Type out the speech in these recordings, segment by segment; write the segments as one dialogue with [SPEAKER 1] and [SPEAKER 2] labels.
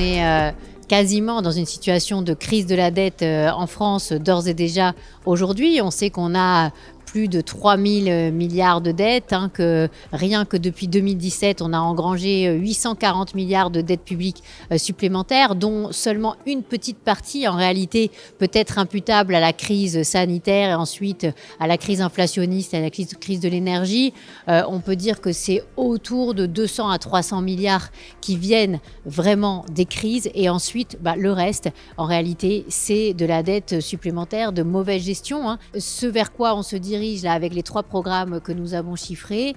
[SPEAKER 1] est quasiment dans une situation de crise de la dette en France d'ores et déjà aujourd'hui. On sait qu'on a plus de 3 000 milliards de dettes, que rien que depuis 2017, on a engrangé 840 milliards de dettes publiques supplémentaires, dont seulement une petite partie, en réalité, peut être imputable à la crise sanitaire et ensuite à la crise inflationniste et à la crise de l'énergie. On peut dire que c'est autour de 200 à 300 milliards qui viennent vraiment des crises et ensuite, le reste, en réalité, c'est de la dette supplémentaire, de mauvaise gestion. Ce vers quoi on se dirige là, avec les 3 programmes que nous avons chiffrés,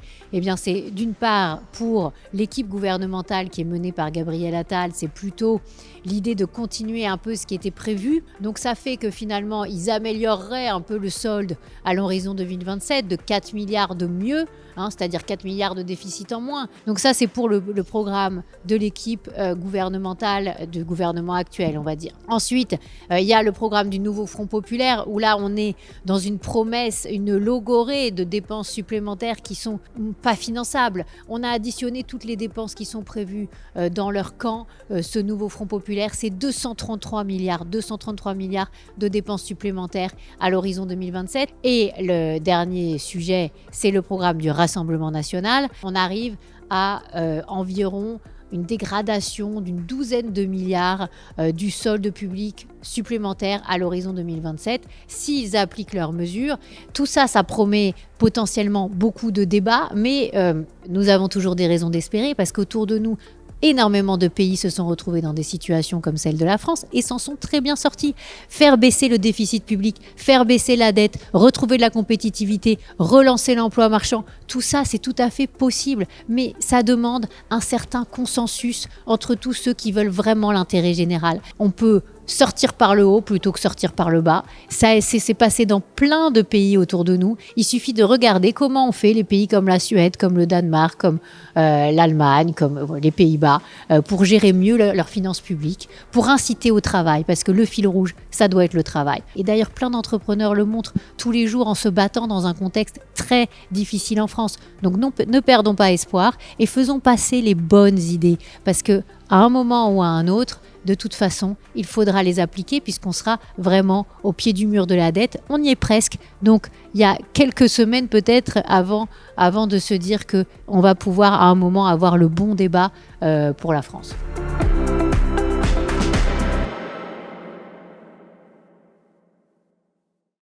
[SPEAKER 1] c'est d'une part pour l'équipe gouvernementale qui est menée par Gabriel Attal, c'est plutôt l'idée de continuer un peu ce qui était prévu. Donc ça fait que finalement, ils amélioreraient un peu le solde à l'horizon 2027 de 4 milliards de mieux, c'est-à-dire 4 milliards de déficit en moins. Donc ça, c'est pour le programme de l'équipe gouvernementale, du gouvernement actuel, on va dire. Ensuite, il y a le programme du nouveau Front populaire, où là, on est dans une promesse, une logorée de dépenses supplémentaires qui sont pas finançables. On a additionné toutes les dépenses qui sont prévues dans leur camp. Ce nouveau Front populaire, c'est 233 milliards de dépenses supplémentaires à l'horizon 2027. Et le dernier sujet, c'est le programme du Rassemblement national. On arrive à environ une dégradation d'une douzaine de milliards du solde public supplémentaire à l'horizon 2027, s'ils appliquent leurs mesures. Tout ça, ça promet potentiellement beaucoup de débats, mais nous avons toujours des raisons d'espérer, parce qu'autour de nous, énormément de pays se sont retrouvés dans des situations comme celle de la France et s'en sont très bien sortis. Faire baisser le déficit public, faire baisser la dette, retrouver de la compétitivité, relancer l'emploi marchand, tout ça, c'est tout à fait possible. Mais ça demande un certain consensus entre tous ceux qui veulent vraiment l'intérêt général. On peut sortir par le haut plutôt que sortir par le bas. Ça s'est passé dans plein de pays autour de nous. Il suffit de regarder comment on fait les pays comme la Suède, comme le Danemark, comme l'Allemagne, comme les Pays-Bas, pour gérer mieux leurs finances publiques, pour inciter au travail, parce que le fil rouge, ça doit être le travail. Et d'ailleurs, plein d'entrepreneurs le montrent tous les jours en se battant dans un contexte très difficile en France. Donc ne perdons pas espoir et faisons passer les bonnes idées, parce qu'à un moment ou à un autre, de toute façon, il faudra les appliquer puisqu'on sera vraiment au pied du mur de la dette. On y est presque. Donc, il y a quelques semaines peut-être avant de se dire qu'on va pouvoir à un moment avoir le bon débat pour la France.